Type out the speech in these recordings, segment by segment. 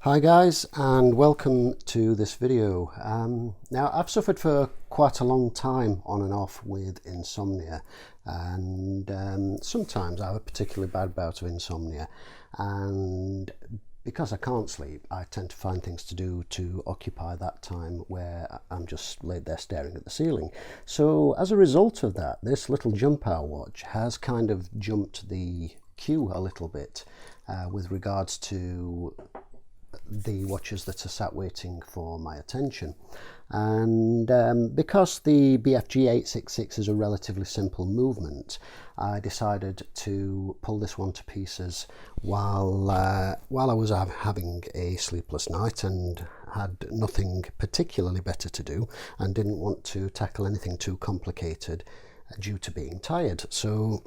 Hi guys, and welcome to this video. Now I've suffered for quite a long time on and off with insomnia, and sometimes I have a particularly bad bout of insomnia, and because I can't sleep I tend to find things to do to occupy that time where I'm just laid there staring at the ceiling. So as a result of that, this little jump hour watch has kind of jumped the queue a little bit with regards to the watches that are sat waiting for my attention. And because the BFG866 is a relatively simple movement, I decided to pull this one to pieces while I was having a sleepless night and had nothing particularly better to do and didn't want to tackle anything too complicated due to being tired. So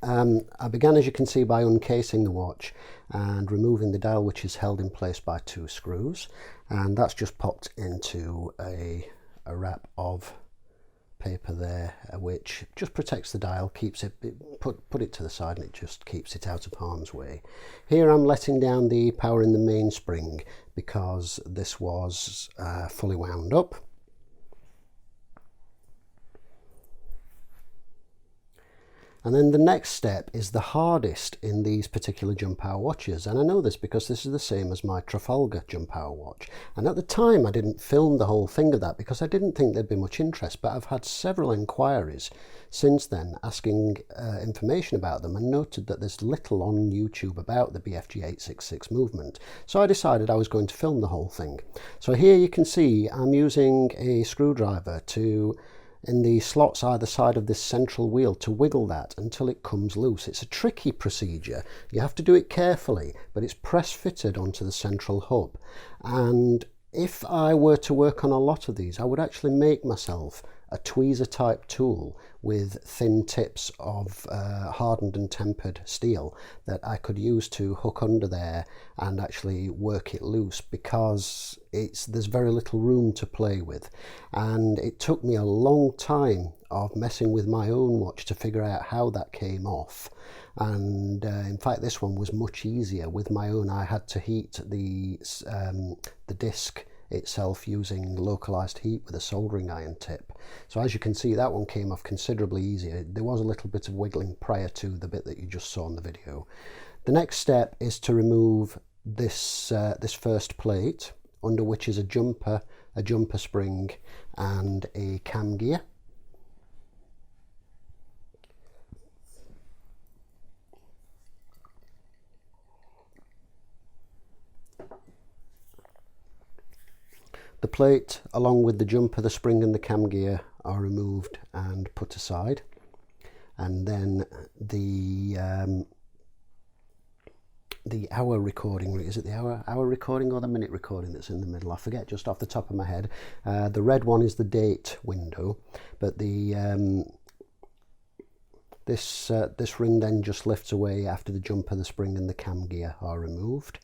I began, as you can see, by uncasing the watch and removing the dial, which is held in place by two screws, and that's just popped into a wrap of paper there, which just protects the dial, keeps it put it to the side, and it just keeps it out of harm's way. Here I'm letting down the power in the mainspring because this was fully wound up. And then the next step is the hardest in these particular jump hour watches, and I know this because this is the same as my Trafalgar jump hour watch, and at the time I didn't film the whole thing of that because I didn't think there'd be much interest, but I've had several inquiries since then asking information about them, and noted that there's little on YouTube about the BFG866 movement, so I decided I was going to film the whole thing. So here you can see I'm using a screwdriver in the slots either side of this central wheel to wiggle that until it comes loose. It's a tricky procedure. You have to do it carefully, but it's press fitted onto the central hub. And if I were to work on a lot of these, I would actually make myself a tweezer type tool with thin tips of hardened and tempered steel that I could use to hook under there and actually work it loose, because there's very little room to play with. And it took me a long time of messing with my own watch to figure out how that came off. And in fact this one was much easier with my own. I had to heat the disc itself using localized heat with a soldering iron tip. So as you can see, that one came off considerably easier. There was a little bit of wiggling prior to the bit that you just saw in the video. The next step is to remove this first plate, under which is a jumper spring and a cam gear. The plate, along with the jumper, the spring and the cam gear, are removed and put aside. And then the hour recording, is it the hour recording or the minute recording that's in the middle? I forget just off the top of my head. The red one is the date window, but this ring then just lifts away after the jumper, the spring and the cam gear are removed,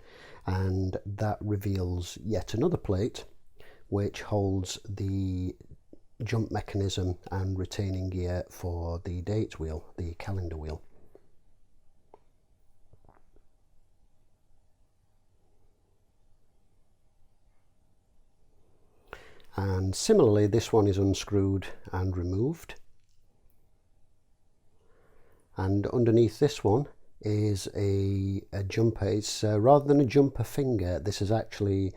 and that reveals yet another plate which holds the jump mechanism and retaining gear for the date wheel, the calendar wheel. And similarly, this one is unscrewed and removed. And underneath this one is a jumper. It's rather than a jumper finger, this is actually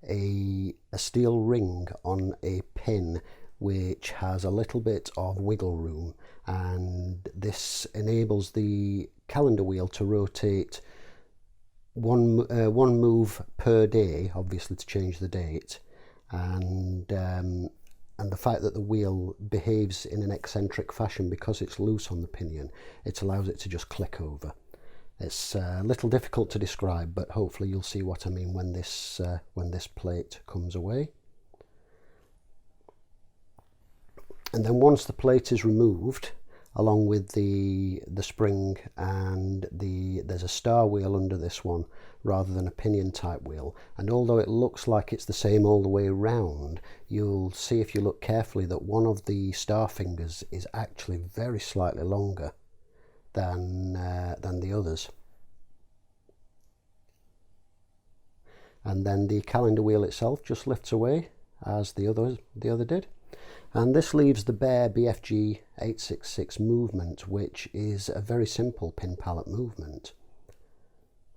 a steel ring on a pin which has a little bit of wiggle room, and this enables the calendar wheel to rotate one move per day, obviously to change the date, and the fact that the wheel behaves in an eccentric fashion because it's loose on the pinion, it allows it to just click over. It's a little difficult to describe, but hopefully you'll see what I mean when this plate comes away. And then once the plate is removed, along with the spring and there's a star wheel under this one rather than a pinion type wheel, and although it looks like it's the same all the way around, you'll see if you look carefully that one of the star fingers is actually very slightly longer than the others. and then the calendar wheel itself just lifts away as the other did. And this leaves the bare BFG866 movement, which is a very simple pin pallet movement.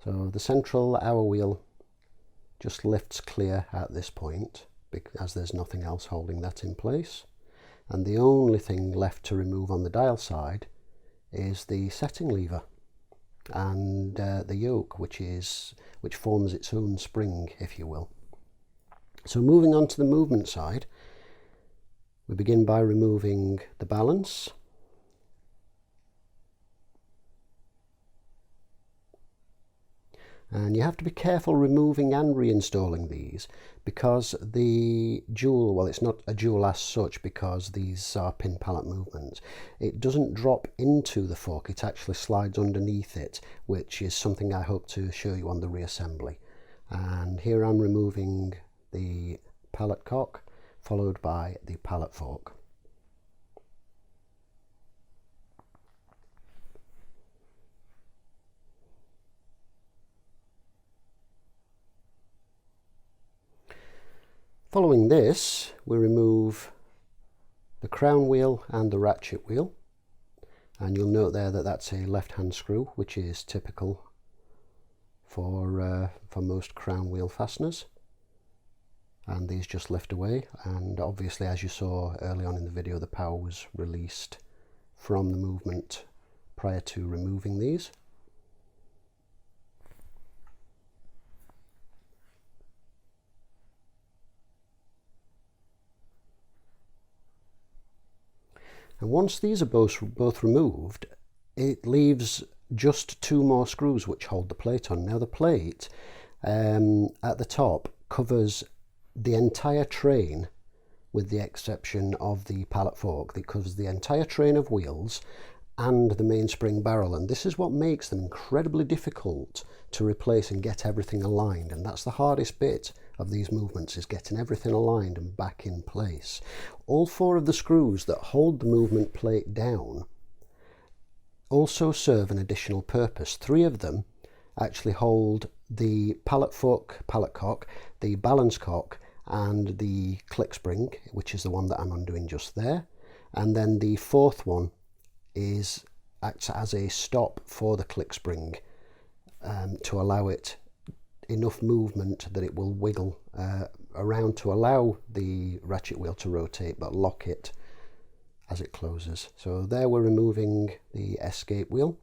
So the central hour wheel just lifts clear at this point, as there's nothing else holding that in place. And the only thing left to remove on the dial side is the setting lever and the yoke, which forms its own spring, if you will. So moving on to the movement side, we begin by removing the balance. And you have to be careful removing and reinstalling these, because the jewel, well, it's not a jewel as such because these are pin pallet movements. It doesn't drop into the fork, it actually slides underneath it, which is something I hope to show you on the reassembly. And here I'm removing the pallet cock, followed by the pallet fork. Following this, we remove the crown wheel and the ratchet wheel, and you'll note there that that's a left-hand screw, which is typical for most crown wheel fasteners, and these just lift away. And obviously, as you saw early on in the video, the power was released from the movement prior to removing these. And once these are both removed, it leaves just two more screws which hold the plate on. Now the plate at the top covers the entire train, with the exception of the pallet fork. It covers the entire train of wheels and the mainspring barrel, and this is what makes them incredibly difficult to replace and get everything aligned. And that's the hardest bit of these movements, is getting everything aligned and back in place. All four of the screws that hold the movement plate down also serve an additional purpose. Three of them actually hold the pallet fork, pallet cock, the balance cock, and the click spring, which is the one that I'm undoing just there. And then the fourth one acts as a stop for the click spring, to allow it enough movement that it will wiggle around to allow the ratchet wheel to rotate, but lock it as it closes. So there we're removing the escape wheel,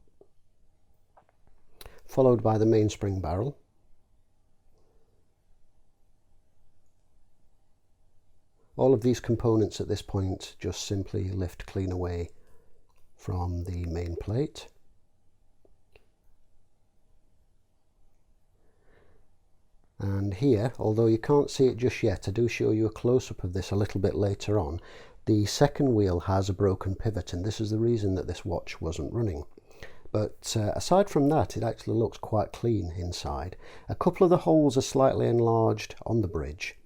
followed by the mainspring barrel. All of these components at this point just simply lift clean away from the main plate. And here, although you can't see it just yet, I do show you a close-up of this a little bit later on. The second wheel has a broken pivot, and this is the reason that this watch wasn't running. But aside from that, it actually looks quite clean inside. A couple of the holes are slightly enlarged on the bridge,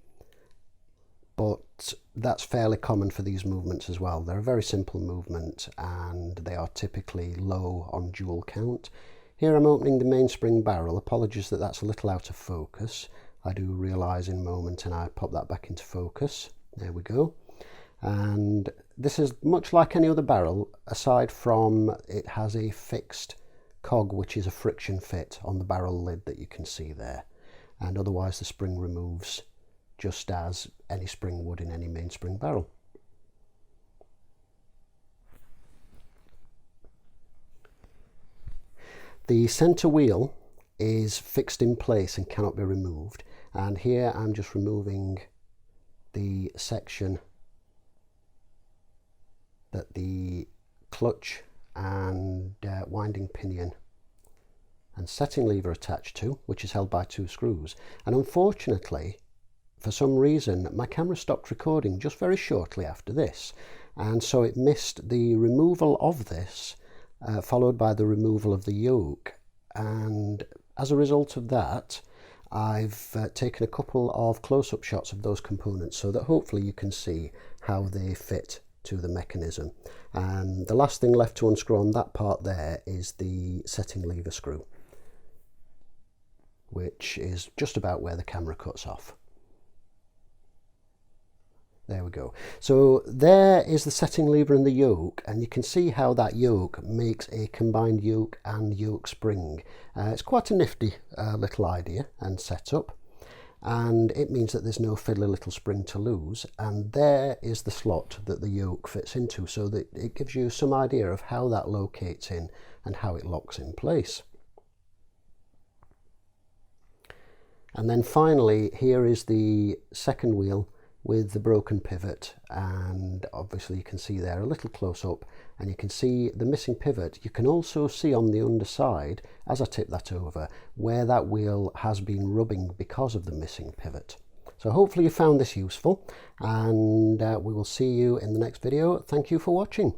but that's fairly common for these movements as well. They're a very simple movement, and they are typically low on jewel count. Here I'm opening the mainspring barrel. Apologies that that's a little out of focus. I do realise in a moment, and I pop that back into focus. There we go. And this is much like any other barrel, aside from it has a fixed cog, which is a friction fit on the barrel lid that you can see there. And otherwise the spring removes just as any spring would in any mainspring barrel. The centre wheel is fixed in place and cannot be removed, and here I'm just removing the section that the clutch and winding pinion and setting lever attached to, which is held by two screws. And unfortunately, for some reason, my camera stopped recording just very shortly after this, and so it missed the removal of this, followed by the removal of the yoke. And as a result of that, I've taken a couple of close-up shots of those components so that hopefully you can see how they fit to the mechanism. And the last thing left to unscrew on that part there is the setting lever screw, which is just about where the camera cuts off. There we go. So there is the setting lever and the yoke, and you can see how that yoke makes a combined yoke and yoke spring. It's quite a nifty little idea and setup, and it means that there's no fiddly little spring to lose, and there is the slot that the yoke fits into, so that it gives you some idea of how that locates in and how it locks in place. And then finally, here is the second wheel with the broken pivot, and obviously you can see there a little close up, and you can see the missing pivot. You can also see on the underside, as I tip that over, where that wheel has been rubbing because of the missing pivot. So hopefully you found this useful, and we will see you in the next video. Thank you for watching.